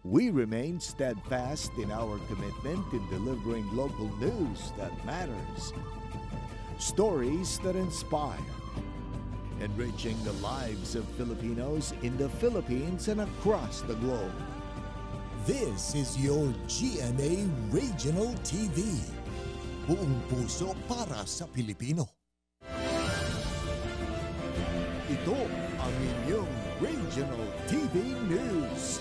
We remain steadfast in our commitment in delivering local news that matters. Stories that inspire. Enriching the lives of Filipinos in the Philippines and across the globe. This is your GMA Regional TV. Buong puso para sa Pilipino. Ito ang inyong Regional TV News.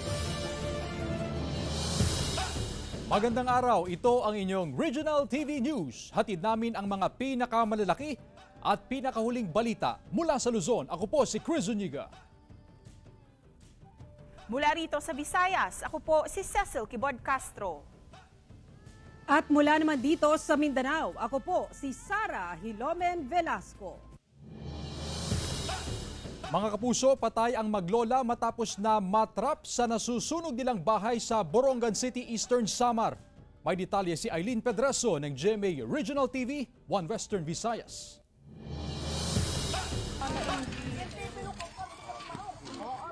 Magandang araw, ito ang inyong Regional TV News. Hatid namin ang mga pinakamalalaki at pinakahuling balita mula sa Luzon. Ako po si Chris Zuniga. Mula rito sa Visayas, ako po si Cecil Kibod Castro. At mula naman dito sa Mindanao, ako po si Sara Hilomen Velasco. Mga kapuso, patay ang maglola matapos na matrap sa nasusunog nilang bahay sa Borongan City, Eastern Samar. May detalye si Eileen Pedreso ng GMA Regional TV, One Western Visayas.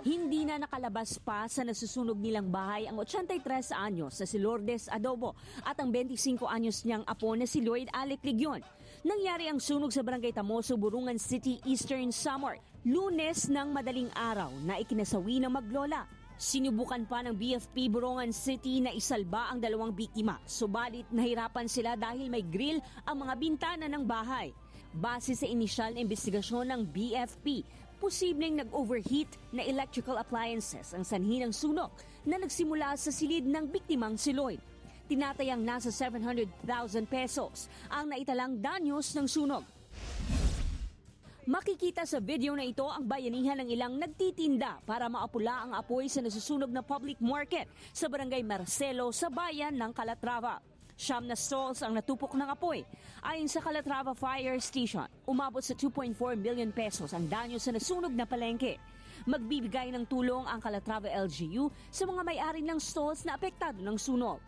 Hindi na nakalabas pa sa nasusunog nilang bahay ang 83 anyos na si Lourdes Adobo at ang 25 anyos niyang apo na si Lloyd Alec Legion. Nangyari ang sunog sa Barangay Tamoso, Borongan City, Eastern Samar, Lunes ng madaling araw na ikinasawi ng maglola. Sinubukan pa ng BFP Borongan City na isalba ang dalawang biktima, subalit nahirapan sila dahil may grill ang mga bintana ng bahay. Base sa inisyal na investigasyon ng BFP, posibleng nag-overheat na electrical appliances ang sanhi ng sunog na nagsimula sa silid ng biktimang si Lloyd. Tinatayang nasa 700,000 pesos ang naitalang danyos ng sunog. Makikita sa video na ito ang bayanihan ng ilang nagtitinda para maapula ang apoy sa nasusunog na public market sa Barangay Marcelo sa bayan ng Calatrava. 9 na stalls ang natupok ng apoy. Ayon sa Calatrava Fire Station, umabot sa 2.4 million pesos ang danyo sa nasunog na palengke. Magbibigay ng tulong ang Calatrava LGU sa mga may-ari ng stalls na apektado ng sunog.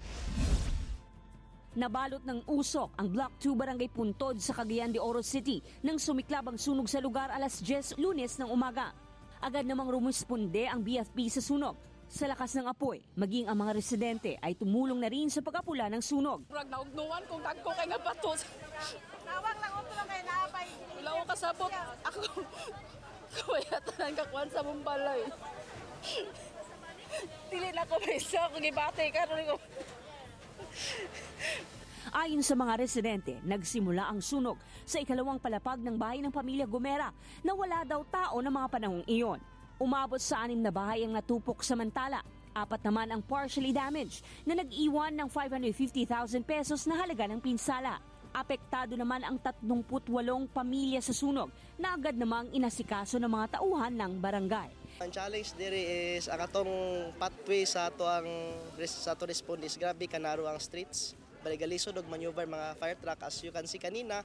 Nabalot ng usok ang Block 2 Barangay Puntod sa Cagayan de Oro City nang sumiklab ang sunog sa lugar alas 10 Lunes ng umaga. Agad namang rumisponde ang BFP sa sunog. Sa lakas ng apoy, maging ang mga residente ay tumulong na rin sa pag-apula ng sunog. Murag naugnuan kung dagko kay nga batos. Tawag lang ako lang kay naapay. Wala ko kasabot. Ako kaya tanan kakuan sa mong balay. Dili na ko may isa kung ibate karon ko. Ayon sa mga residente, nagsimula ang sunog sa ikalawang palapag ng bahay ng pamilya Gomera na wala daw tao ng mga panahong iyon. Umabot sa 6 na bahay ang natupok samantala. 4 naman ang partially damaged na nag-iwan ng 550,000 pesos na halaga ng pinsala. Apektado naman ang 38 pamilya sa sunog na agad namang inasikaso ng mga tauhan ng barangay. Ang challenge diri is ang atong pathway sa ato response is grabe kanaro ang streets. Baligalisod og maneuver mga fire truck as you can see kanina.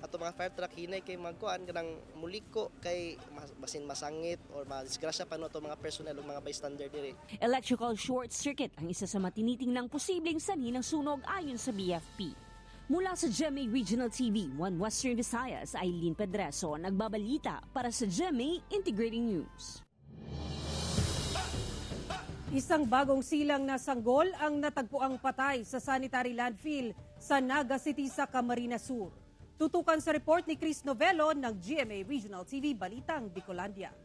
Ato mga fire truck hinay kay magkuan kanang muliko kay basin masangit or madisgrasya pa no to mga personnel ug mga bystander diri. Electrical short circuit ang isa sa matinitingnang posibleng sanhi ng sunog ayon sa BFP. Mula sa GMA Regional TV, One Western Visayas, Eileen Pedreso, nagbabalita para sa GMA Integrating News. Isang bagong silang na sanggol ang natagpuang patay sa sanitary landfill sa Naga City sa Camarines Sur. Tutukan sa report ni Chris Novello ng GMA Regional TV Balitang Bicolandia.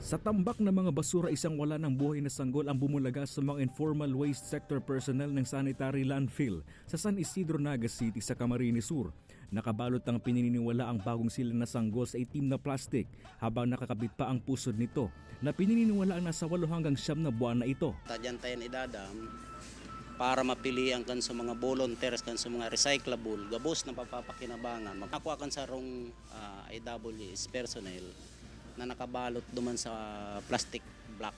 Sa tambak ng mga basura, isang wala ng buhay na sanggol ang bumulaga sa mga informal waste sector personnel ng sanitary landfill sa San Isidro, Naga City sa Camarines Sur. Nakabalot ang pininiwala ang bagong silang na sanggol sa itim na plastic habang nakakabit pa ang pusod nito na pininiwala ang nasa 8 hanggang 9 na buwan na ito. Tadyan tayo idadam para mapilian kan sa mga volunteers kan sa mga recyclable gabos na papapakinabangan. Makakuha kan sa rong IWS personnel na nakabalot duman sa plastic block.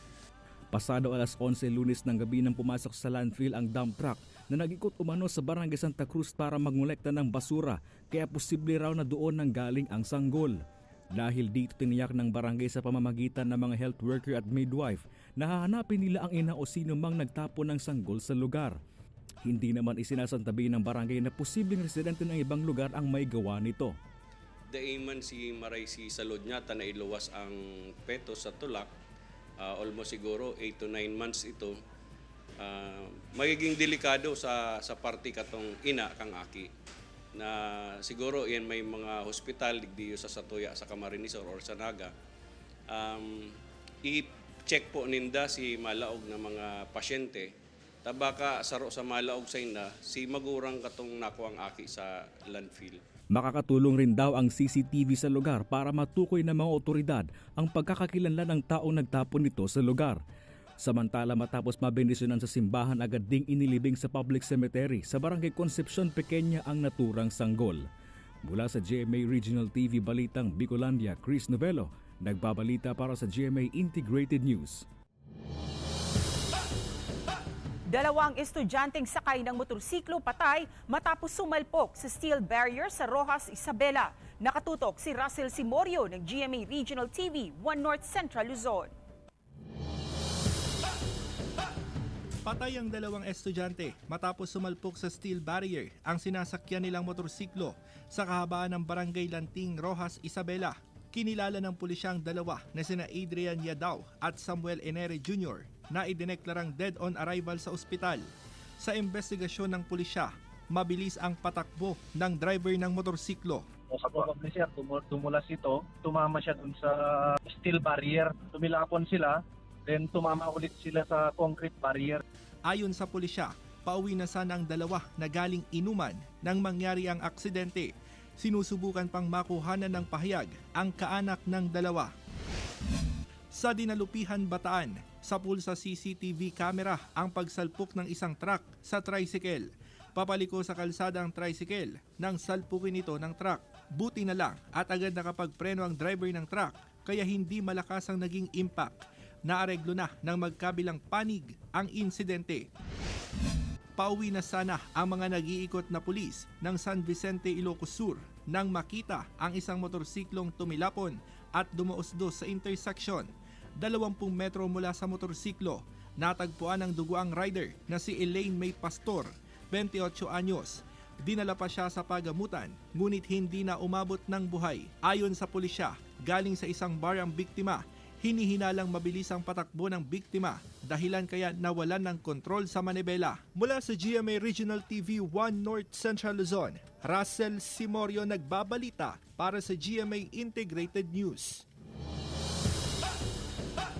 Pasado alas 11 Lunes ng gabi nang pumasok sa landfill ang dump truck na nag-ikot umano sa Barangay Santa Cruz para magngolekta ng basura, kaya posible raw na doon nang galing ang sanggol. Dahil dito tiniyak ng barangay sa pamamagitan ng mga health worker at midwife na hahanapin nila ang ina o sino mang nagtapon ng sanggol sa lugar. Hindi naman isinasantabi ng barangay na posibleng residente ng ibang lugar ang may gawa nito. Daiman si Maray si Salod niya na iluwas ang peto sa tulak almost siguro 8 to 9 months ito, magiging delikado sa party katong ina kang aki. Na siguro yan may mga hospital digdiyo sa Satuya, sa Camarines or sa Naga. I-check po ninda si malaog na mga pasyente. Tabaka saro sa malaog sa ina, si magurang katong nakuang aki sa landfill. Makakatulong rin daw ang CCTV sa lugar para matukoy ng mga otoridad ang pagkakakilanlan ng taong nagtapon nito sa lugar. Samantala matapos mabendisyonan sa simbahan, agad ding inilibing sa public cemetery sa Barangay Concepcion Pequeña ang naturang sanggol. Mula sa GMA Regional TV Balitang Bicolandia, Chris Novelo, nagbabalita para sa GMA Integrated News. Dalawang estudyanteng sakay ng motorsiklo patay matapos sumalpok sa steel barrier sa Rojas, Isabela. Nakatutok si Russell Simorio ng GMA Regional TV, 1 North Central Luzon. Patay ang dalawang estudyante matapos sumalpok sa steel barrier ang sinasakyan nilang motorsiklo sa kahabaan ng Barangay Lanting, Rojas, Isabela. Kinilala ng pulisyang dalawa na sina Adrian Yadao at Samuel Enere Jr. na idineklarang dead on arrival sa ospital. Sa investigasyon ng pulisya, mabilis ang patakbo ng driver ng motorsiklo. Sa probably sir, tumulas ito, tumama siya dun sa steel barrier. Tumilapon sila, then tumama ulit sila sa concrete barrier. Ayon sa pulisya, pauwi na sana ang dalawa na galing inuman nang mangyari ang aksidente. Sinusubukan pang makuhanan ng pahayag ang kaanak ng dalawa. Sa Dinalupihan, Bataan, sapul sa CCTV camera ang pagsalpok ng isang truck sa tricycle. Papaliko sa kalsada ang tricycle nang salpukin ito ng truck. Buti na lang at agad nakapagpreno ang driver ng truck kaya hindi malakas ang naging impact. Naareglo na ng magkabilang panig ang insidente. Pauwi na sana ang mga nag-iikot na pulis ng San Vicente, Ilocos Sur nang makita ang isang motorsiklong tumilapon at dumaosdos sa intersection. 20 metro mula sa motorsiklo, natagpuan ang duguang rider na si Elaine May Pastor, 28 anyos. Dinala pa siya sa pagamutan, ngunit hindi na umabot ng buhay. Ayon sa pulisya, galing sa isang bar ang biktima. Hinihinalang mabilis ang patakbo ng biktima, dahilan kaya nawalan ng kontrol sa manibela. Mula sa GMA Regional TV 1 North Central Luzon, Russell Simorio nagbabalita para sa GMA Integrated News.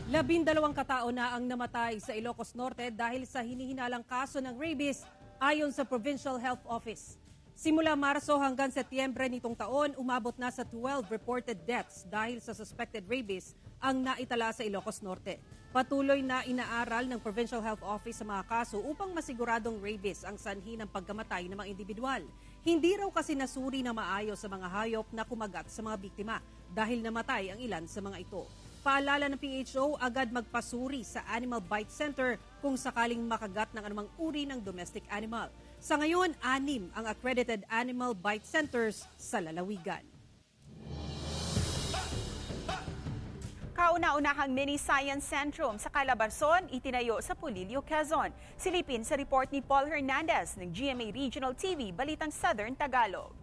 12 katao na ang namatay sa Ilocos Norte dahil sa hinihinalang kaso ng rabies ayon sa Provincial Health Office. Simula Marso hanggang Setyembre nitong taon, umabot na sa 12 reported deaths dahil sa suspected rabies ang naitala sa Ilocos Norte. Patuloy na inaaral ng Provincial Health Office sa mga kaso upang masiguradong rabies ang sanhi ng pagkamatay ng mga individual. Hindi raw kasi nasuri na maayos sa mga hayop na kumagat sa mga biktima dahil namatay ang ilan sa mga ito. Paalala ng PHO, agad magpasuri sa Animal Bite Center kung sakaling makagat ng anumang uri ng domestic animal. Sa ngayon, 6 ang accredited Animal Bite Centers sa lalawigan. Kauna-unahang mini science centrum sa Calabarzon itinayo sa Pulilio, Quezon. Silipin sa report ni Paul Hernandez ng GMA Regional TV, Balitang Southern Tagalog.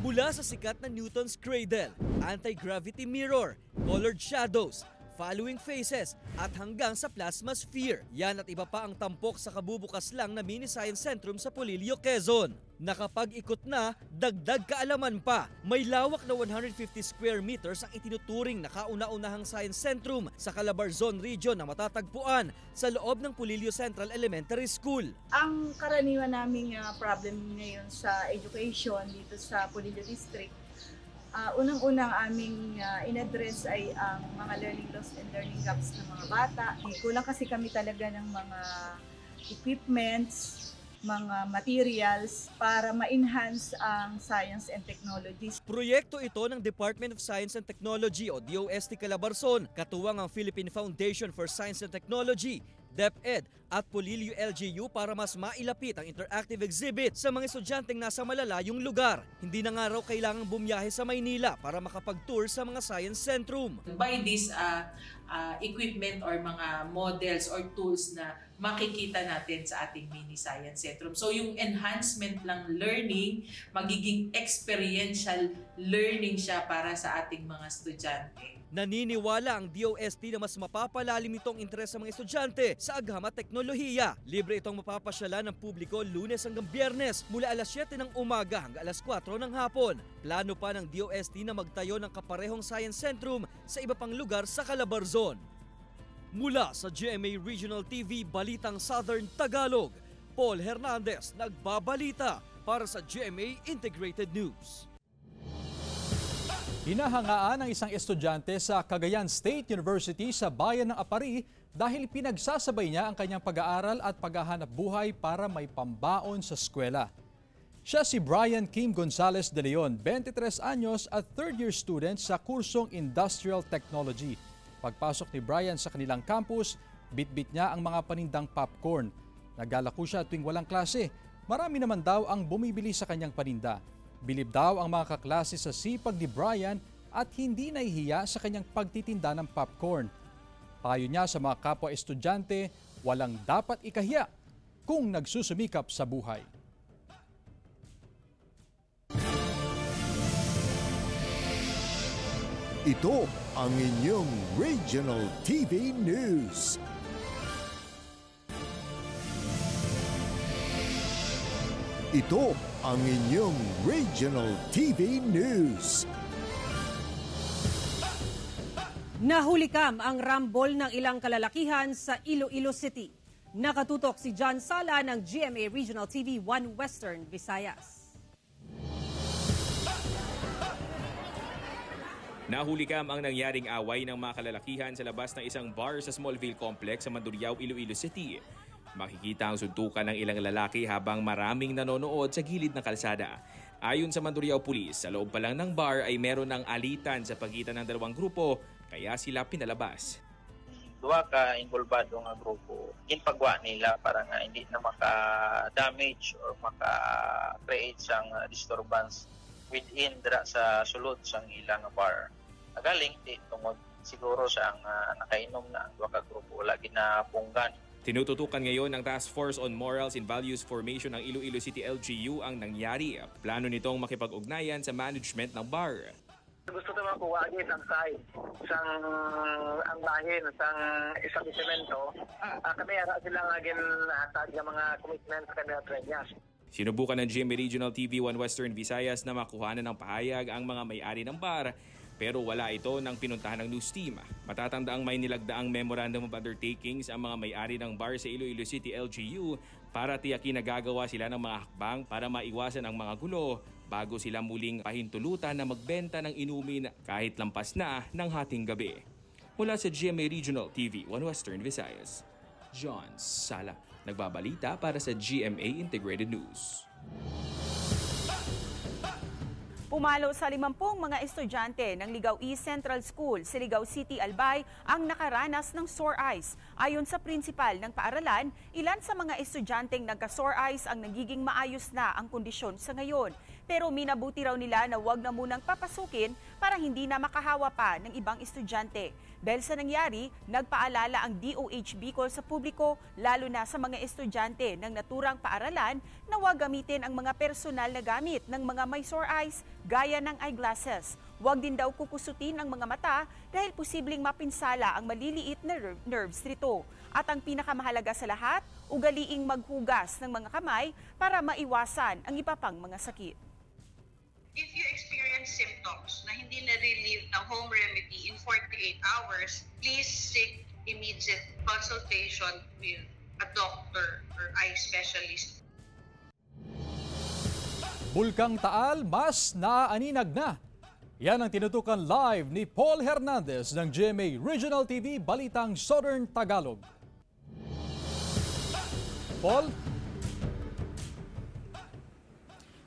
Mula sa sikat na Newton's Cradle, anti-gravity mirror, colored shadows, following faces at hanggang sa plasma sphere. Yan at iba pa ang tampok sa kabubukas lang na mini science centrum sa Pulilio, Quezon. Nakapag-ikot na, dagdag kaalaman pa. May lawak na 150 square meters ang itinuturing na kauna-unahang science centrum sa Calabarzon region na matatagpuan sa loob ng Pulilio Central Elementary School. Ang karaniwan naming problem ngayon sa education dito sa Pulilio District, unang-unang aming in-address ay ang mga learning loss and learning gaps ng mga bata. Kulang kasi kami talaga ng mga equipments, mga materials para ma-enhance ang science and technologies. Proyekto ito ng Department of Science and Technology o DOST Calabarzon, katuwang ang Philippine Foundation for Science and Technology, DepEd at Pulilio LGU para mas mailapit ang interactive exhibit sa mga estudyanteng nasa malalayong lugar. Hindi na nga raw kailangang bumiyahe sa Maynila para makapag-tour sa mga science centrum. By this equipment or mga models or tools na makikita natin sa ating mini science centrum. So yung enhancement ng learning, magiging experiential learning siya para sa ating mga estudyante. Naniniwala ang DOST na mas mapapalalim itong interes sa mga estudyante sa agham at teknolohiya. Libre itong mapapasyalan ng publiko Lunes hanggang Biyernes mula alas 7 ng umaga hanggang alas 4 ng hapon. Plano pa ng DOST na magtayo ng kaparehong Science Centrum sa iba pang lugar sa Calabarzon. Mula sa GMA Regional TV Balitang Southern Tagalog, Paul Hernandez nagbabalita para sa GMA Integrated News. Hinahangaan ng isang estudyante sa Cagayan State University sa bayan ng Apari dahil pinagsasabay niya ang kanyang pag-aaral at paghahanap buhay para may pambaon sa eskwela. Siya si Brian Kim Gonzalez de Leon, 23 anyos at third-year student sa kursong Industrial Technology. Pagpasok ni Brian sa kanilang campus, bitbit niya ang mga panindang popcorn. Naglalako siya tuwing walang klase. Marami naman daw ang bumibili sa kanyang paninda. Bilib daw ang mga kaklase sa sipag ni Brian at hindi nahihiya sa kanyang pagtitinda ng popcorn. Payo niya sa mga kapwa estudyante, walang dapat ikahiya kung nagsusumikap sa buhay. Ito ang inyong Regional TV News. Ito ang inyong Regional TV News. Nahulikam ang rambol ng ilang kalalakihan sa Iloilo City. Nakatutok si John Sala ng GMA Regional TV 1 Western Visayas. Nahulikam ang nangyaring away ng mga kalalakihan sa labas ng isang bar sa Smallville Complex sa Mandurriao, Iloilo City. Makikita ang suntukan ng ilang lalaki habang maraming nanonood sa gilid ng kalsada. Ayon sa Mandurriao Police, sa loob pa lang ng bar ay meron ng alitan sa pagitan ng dalawang grupo kaya sila pinalabas. Duwa ka involvado nga grupo, ginpagwa nila para nga hindi na maka-damage or maka-create sang disturbance within dra sa sulod sang ilang bar. Nagaling di tungod siguro sa nakainom na ang duwa ka grupo lagi na punggan. Tinututukan ngayon ng Task Force on Morals and Values Formation ng Iloilo City LGU ang nangyari. Plano nitong makipag-ugnayan sa management ng bar. Gusto naman ko wagin ang side sang ang bahin sang isang semento. Kami ara silang agin hatag ng mga commitment sa kanila trenyas. Sinubukan ng GMA Regional TV 1 Western Visayas na makuhanan ng pahayag ang mga may-ari ng bar pero wala ito nang pinuntahan ng news team. Matatandaang may nilagdaang Memorandum of Undertakings ang mga may-ari ng bar sa Iloilo City LGU para tiyakin na gagawa sila ng mga hakbang para maiwasan ang mga gulo bago sila muling pahintulutan na magbenta ng inumin kahit lampas na ng hating gabi. Mula sa GMA Regional TV 1 Western Visayas, John Sala, nagbabalita para sa GMA Integrated News. Pumalo sa 50 mga estudyante ng Ligao East Central School sa Ligao City, Albay ang nakaranas ng sore eyes. Ayon sa prinsipal ng paaralan, ilan sa mga estudyanteng nagka-sore eyes ang nagiging maayos na ang kondisyon sa ngayon. Pero minabuti raw nila na wag na munang papasukin para hindi na makahawa pa ng ibang estudyante. Dahil sa nangyari, nagpaalala ang DOH Bicol sa publiko, lalo na sa mga estudyante ng naturang paaralan na wag gamitin ang mga personal na gamit ng mga may sore eyes gaya ng eyeglasses. Huwag din daw kukusutin ang mga mata dahil posibleng mapinsala ang maliliit na nerves nito. At ang pinakamahalaga sa lahat, ugaliing maghugas ng mga kamay para maiwasan ang iba pang mga sakit. If you experience symptoms na hindi na-relieve ng home remedy in 48 hours, please seek immediate consultation with a doctor or eye specialist. Bulkang Taal mas naaaninag na. Yan ang tinutukan live ni Paul Hernandez ng GMA Regional TV Balitang Southern Tagalog. Paul?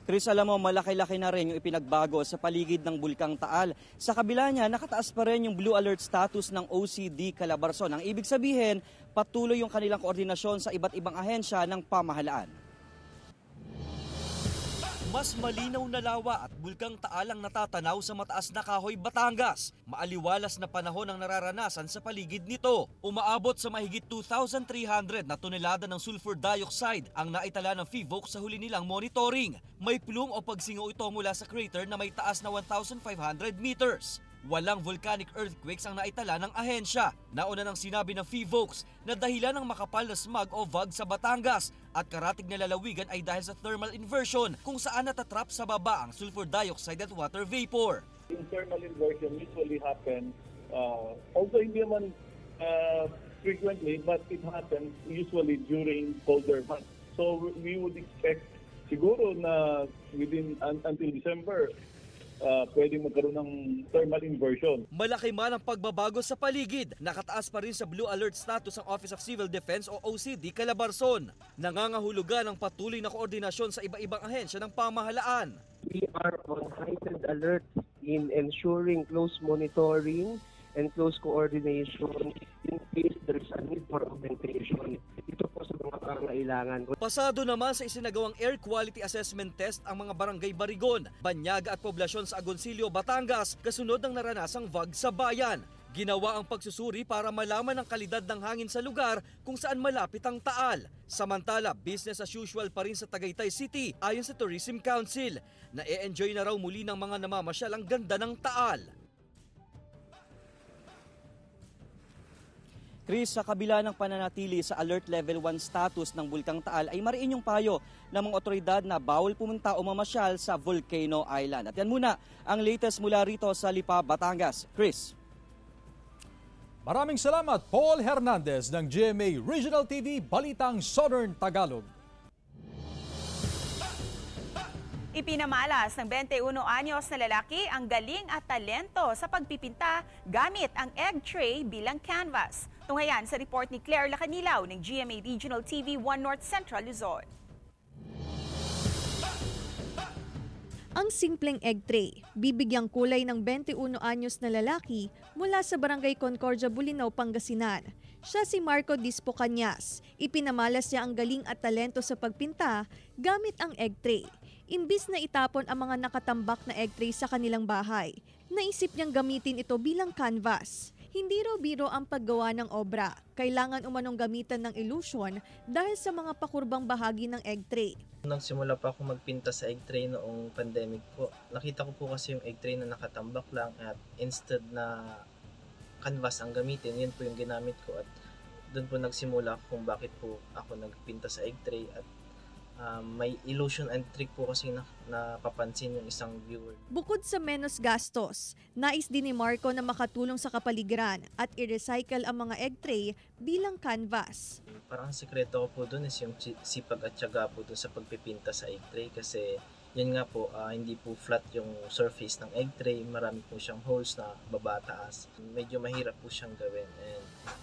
Chris, alam mo, malaki-laki na rin yung ipinagbago sa paligid ng Bulkang Taal. Sa kabila niya, nakataas pa rin yung blue alert status ng OCD Calabarzon. Ang ibig sabihin, patuloy yung kanilang koordinasyon sa iba't ibang ahensya ng pamahalaan. Mas malinaw na lawa at Bulkang Taal ang natatanaw sa mataas na Kahoy, Batangas. Maaliwalas na panahon ang nararanasan sa paligid nito. Umaabot sa mahigit 2,300 na tonelada ng sulfur dioxide ang naitala ng PHIVOC sa huli nilang monitoring. May plum o pagsingaw ito mula sa crater na may taas na 1,500 meters. Walang volcanic earthquakes ang naitala ng ahensya. Nauna nang sinabi ng PHIVOLCS na dahilan ng makapal na smog o VOG sa Batangas at karatig na lalawigan ay dahil sa thermal inversion kung saan natatrap sa baba ang sulfur dioxide at water vapor. Yung thermal inversion usually happen, also hindi naman frequently, but it happens usually during colder months. So we would expect siguro na within until December, pwedeng magkaroon ng thermal inversion. Malaki man ang pagbabago sa paligid, nakataas pa rin sa blue alert status ang Office of Civil Defense o OCD Calabarzon. Nangangahulugan ang patuloy na koordinasyon sa iba-ibang ahensya ng pamahalaan. We are on heightened alert in ensuring close monitoring and close coordination in case there is a need for augmentation. Ito po sa mga pangailangan. Pasado naman sa isinagawang air quality assessment test ang mga barangay Barigon, Banyaga at poblasyon sa Agoncillo, Batangas kasunod ng naranasang VOG sa bayan. Ginawa ang pagsusuri para malaman ang kalidad ng hangin sa lugar kung saan malapit ang taal. Samantala, business as usual pa rin sa Tagaytay City ayon sa Tourism Council. Na-e-enjoy na raw muli ng mga namamasyal ang ganda ng taal. Chris, sa kabila ng pananatili sa Alert Level 1 status ng Bulkang Taal ay mariin yung payo ng mga otoridad na bawal pumunta o mamasyal sa Volcano Island. At yan muna ang latest mula rito sa Lipa, Batangas. Chris. Maraming salamat, Paul Hernandez ng GMA Regional TV, Balitang Southern Tagalog. Ipinamalas ng 21 anyos na lalaki ang galing at talento sa pagpipinta gamit ang egg tray bilang canvas. Tunghayan sa report ni Claire Lacanilaw ng GMA Regional TV 1 North Central Luzon. Ang simpleng egg tray, bibigyang kulay ng 21 anyos na lalaki mula sa Barangay Concordia, Bulinaw, Pangasinan. Siya si Marco Dispo Cañas. Ipinamalas niya ang galing at talento sa pagpinta gamit ang egg tray. Imbis na itapon ang mga nakatambak na egg tray sa kanilang bahay, naisip niyang gamitin ito bilang canvas. Hindi raw biro ang paggawa ng obra. Kailangan umanong gamitan ng illusion dahil sa mga pakurbang bahagi ng egg tray. Nagsimula pa ako magpinta sa egg tray noong pandemic po. Nakita ko po kasi yung egg tray na nakatambak lang at instead na canvas ang gamitin, yun po yung ginamit ko at doon po nagsimula kung bakit po ako nagpinta sa egg tray at may illusion and trick po kasi napapansin yung isang viewer. Bukod sa menos gastos, nais din ni Marco na makatulong sa kapaligiran at i-recycle ang mga egg tray bilang canvas. Parang sikreto ko po doon is yung sipag at tiyaga po doon sa pagpipinta sa egg tray kasi yun nga po, hindi po flat yung surface ng egg tray, marami po siyang holes na babataas. Medyo mahirap po siyang gawin,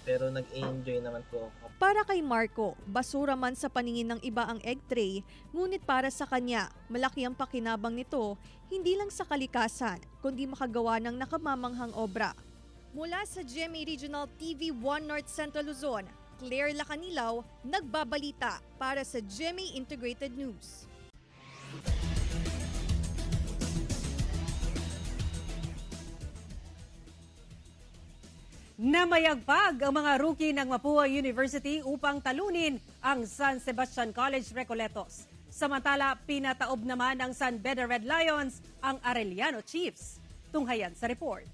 pero nag-enjoy naman po ako. Para kay Marco, basura man sa paningin ng iba ang egg tray, ngunit para sa kanya, malaki ang pakinabang nito, hindi lang sa kalikasan, kundi makagawa ng nakamamanghang obra. Mula sa GMA Regional TV 1 North Central Luzon, Claire Lacanilaw, nagbabalita para sa GMA Integrated News. Namayagpag ang mga rookie ng Mapua University upang talunin ang San Sebastian College Recoletos. Samantala, pinataob naman ng San Beda Red Lions ang Arellano Chiefs. Tunghayan sa report.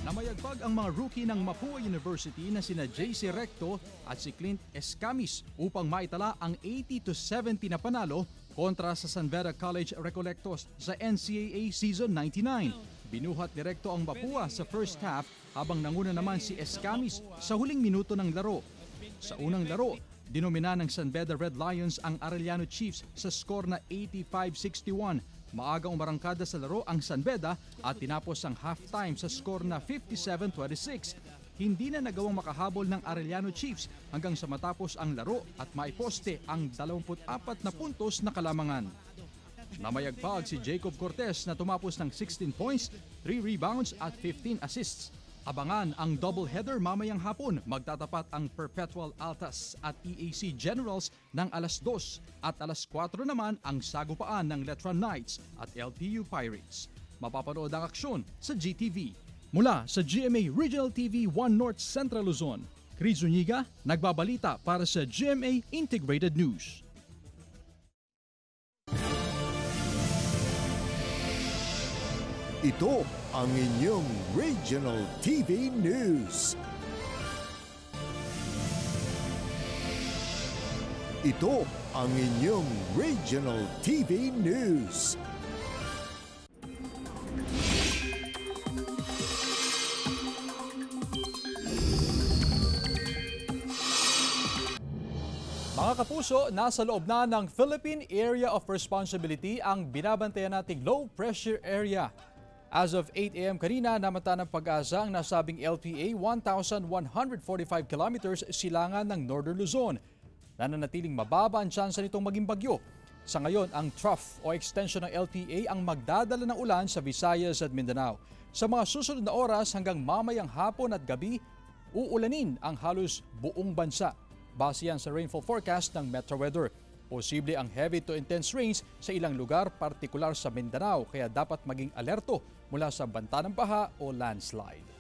Namayagpag ang mga rookie ng Mapua University na sina JC Recto at si Clint Escamis upang maitala ang 80-70 na panalo kontra sa San Beda College Recolectos sa NCAA Season 99. Binuhat ni Recto ang Mapua sa first half habang nanguna naman si Escamis sa huling minuto ng laro. Sa unang laro, dinomina ng San Beda Red Lions ang Arellano Chiefs sa score na 85-61. Maagang umarangkada sa laro ang San Beda at tinapos ang halftime sa score na 57-26. Hindi na nagawang makahabol ng Arellano Chiefs hanggang sa matapos ang laro at maiposte ang 24 na puntos na kalamangan. Namayagpag si Jacob Cortez na tumapos ng 16 points, 3 rebounds at 15 assists. Abangan ang doubleheader mamayang hapon. Magtatapat ang Perpetual Altas at EAC Generals ng alas 2 at alas 4 naman ang sagupaan ng Letran Knights at LPU Pirates. Mapapanood ang aksyon sa GTV. Mula sa GMA Regional TV 1 North Central Luzon, Chris Zuniga, nagbabalita para sa GMA Integrated News. Ito ang inyong Regional TV News. Ito ang inyong Regional TV News. Mga kapuso, nasa loob na ng Philippine Area of Responsibility ang binabantayan nating low pressure area. As of 8 a.m. kanina, namata ng Pag-asa ang nasabing LPA 1,145 kilometers silangan ng Northern Luzon. Nananatiling mababa ang tsansa nitong maging bagyo. Sa ngayon, ang trough o extension ng LPA ang magdadala ng ulan sa Visayas at Mindanao. Sa mga susunod na oras hanggang mamayang hapon at gabi, uulanin ang halos buong bansa. Base yan sa rainfall forecast ng Metro Weather. Posible ang heavy to intense rains sa ilang lugar, partikular sa Mindanao, kaya dapat maging alerto mula sa banta ng baha o landslide.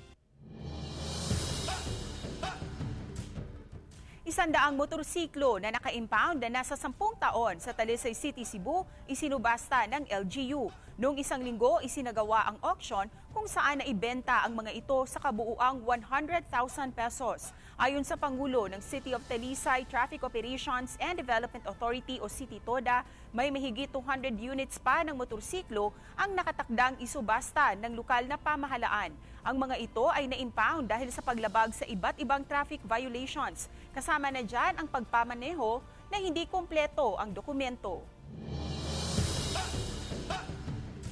100 motorsiklo na naka-impound na nasa 10 taon sa Talisay City, Cebu, isinubasta ng LGU. Noong isang linggo, isinagawa ang auction kung saan naibenta ang mga ito sa kabuuang 100,000 pesos. Ayon sa Pangulo ng City of Talisay Traffic Operations and Development Authority o City TODA, may mahigit 200 units pa ng motorsiklo ang nakatakdang isubasta ng lokal na pamahalaan. Ang mga ito ay na-impound dahil sa paglabag sa iba't ibang traffic violations. Kasama na dyan ang pagpamaneho na hindi kompleto ang dokumento.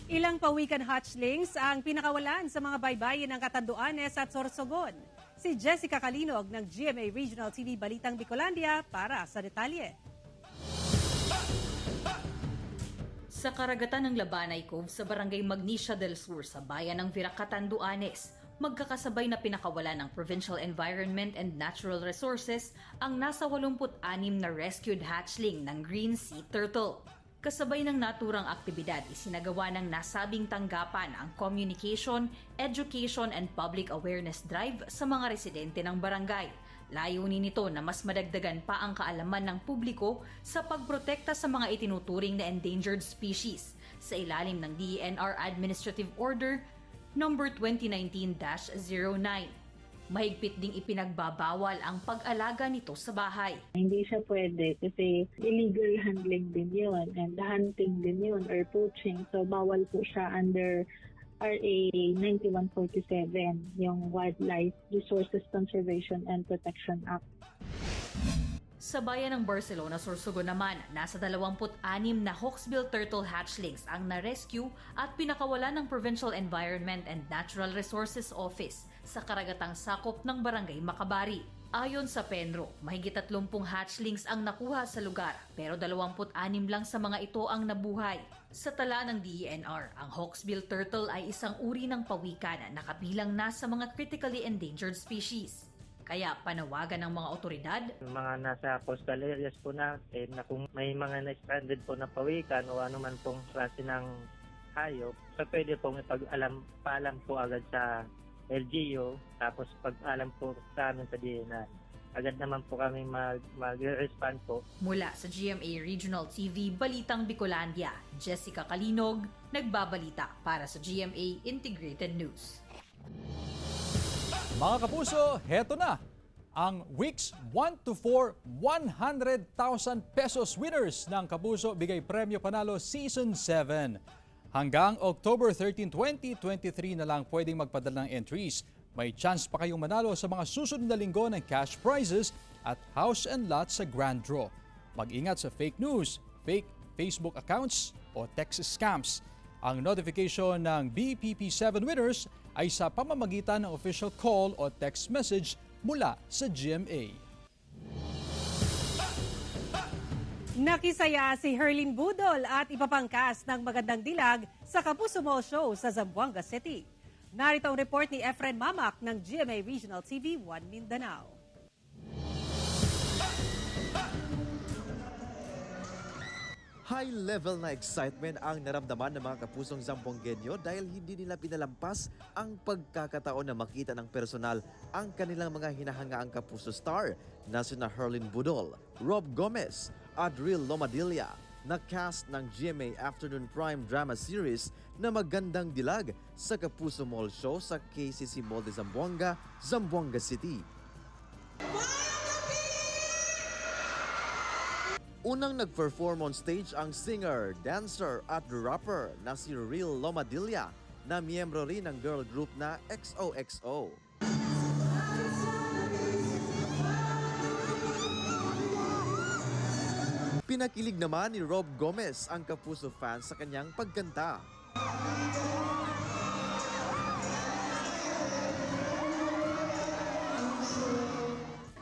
Ilang pawikan hatchlings ang pinakawalan sa mga baybayin ng Catanduanes at Sorsogon. Si Jessica Kalinog ng GMA Regional TV Balitang Bicolandia para sa detalye. Sa karagatan ng Labanay Cove sa Barangay Magnesia del Sur sa bayan ng Virac, Catanduanes, magkakasabay na pinakawalan ng Provincial Environment and Natural Resources ang nasa 86 na rescued hatchling ng green sea turtle. Kasabay ng naturang aktibidad, isinagawa ng nasabing tanggapan ang communication, education and public awareness drive sa mga residente ng barangay. Layunin nito na mas madagdagan pa ang kaalaman ng publiko sa pagprotekta sa mga itinuturing na endangered species sa ilalim ng DENR Administrative Order No. 2019-09. Mahigpit ding ipinagbabawal ang pag-alaga nito sa bahay. Hindi siya pwede kasi illegal handling din yun and hunting din yun or poaching. So bawal po siya under RA 9147, yung Wildlife Resources Conservation and Protection Act. Sa bayan ng Barcelona, Sorsogon naman, nasa 26 na hawksbill turtle hatchlings ang na-rescue at pinakawalan ng Provincial Environment and Natural Resources Office sa karagatang sakop ng Barangay Macabari. Ayon sa Penro, mahigit 30 hatchlings ang nakuha sa lugar pero 26 lang sa mga ito ang nabuhay. Sa tala ng DENR, ang hawksbill turtle ay isang uri ng pawikan na kabilang na sa mga critically endangered species. Kaya panawagan ng mga otoridad, mga nasa coastal areas po natin na kung may mga na-stranded po na pawikan o anuman pong klase ng hayop, so pwede pong paalam po agad sa LGU, tapos pag-alam po sa amin sa DNR. Agad naman po kami mag-respond po. Mula sa GMA Regional TV Balitang Bicolandia, Jessica Kalinog, nagbabalita para sa GMA Integrated News. Mga kapuso, heto na ang weeks 1 to 4 100,000 pesos winners ng Kapuso Bigay Premyo Panalo Season 7. Hanggang October 13, 2023 na lang pwedeng magpadala ng entries. May chance pa kayong manalo sa mga susunod na linggo ng cash prizes at house and lot sa grand draw. Mag-ingat sa fake news, fake Facebook accounts o text scams. Ang notification ng BPP7 winners ay sa pamamagitan ng official call o text message mula sa GMA. Nakisaya si Herlin Budol at iba pang cast ng Magandang Dilag sa Kapuso Mall Show sa Zamboanga City. Narito ang report ni Efren Mamak ng GMA Regional TV 1 Mindanao. High-level na excitement ang naramdaman ng mga kapusong Zamboangueño dahil hindi nila pinalampas ang pagkakataon na makita ng personal ang kanilang mga hinahangaang kapuso star na sina Herlin Budol, Rob Gomez, Adriel Lomadilla, na cast ng GMA Afternoon Prime Drama Series na Magandang Dilag sa Kapuso Mall Show sa KCC Mall de Zamboanga, Zamboanga City. Unang nag-perform on stage ang singer, dancer at rapper na si Real Lomadilla na miyembro rin ng girl group na XOXO. Pinakilig naman ni Rob Gomez ang Kapuso fans sa kanyang pagkanta.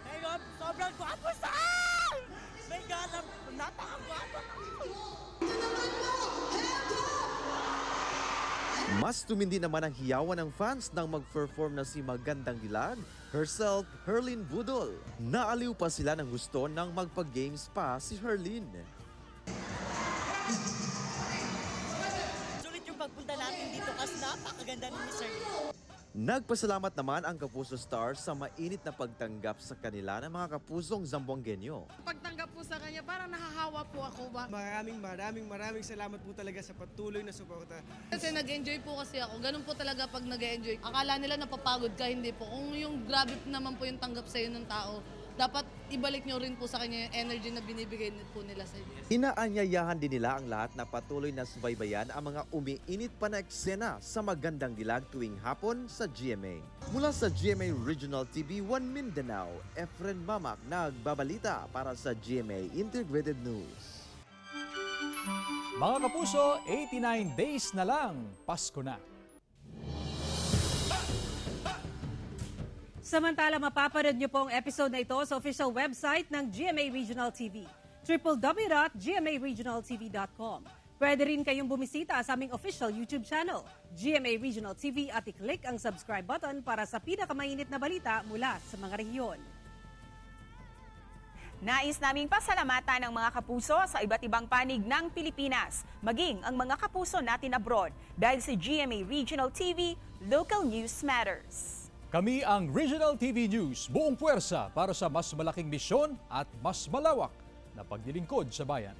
Hey Rob, sobrang gwapo saan! My God, napakagwapo! Mas tumindi naman ang hiyawan ng fans nang mag-perform na si Magandang Dilag, herself, Herlyn Budol. Naaliw pa sila ng gusto nang magpa-games pa si Herlyn. Sulit yung pagpunta natin dito kasi napakaganda ni Miss Herlyn. Nagpasalamat naman ang Kapuso Stars sa mainit na pagtanggap sa kanila ng mga kapusong Zamboangueño. Pagtanggap po sa kanya, parang nahahawa po ako ba? Maraming salamat po talaga sa patuloy na suporta. Kasi nag-enjoy po kasi ako. Ganun po talaga pag nag-enjoy. Akala nila napapagod ka, hindi po. Kung yung grabe naman po yung tanggap sa'yo ng tao, dapat ibalik nyo rin po sa kanya yung energy na binibigay po nila sa inyo. Inaanyayahan din nila ang lahat na patuloy na subaybayan ang mga umiinit pa na eksena sa Magandang Dilag tuwing hapon sa GMA. Mula sa GMA Regional TV 1 Mindanao, Efren Mamak nagbabalita para sa GMA Integrated News. Mga kapuso, 89 days na lang, Pasko na. Samantala, mapapanood niyo po ang episode na ito sa official website ng GMA Regional TV, www.gmaregionaltv.com. Pwede rin kayong bumisita sa aming official YouTube channel, GMA Regional TV, at i-click ang subscribe button para sa pinakamainit na balita mula sa mga rehiyon. Nais naming pasalamatan ang mga kapuso sa iba't ibang panig ng Pilipinas, maging ang mga kapuso natin abroad, dahil sa GMA Regional TV, Local News Matters. Kami ang Regional TV News, buong puwersa para sa mas malaking misyon at mas malawak na paglilingkod sa bayan.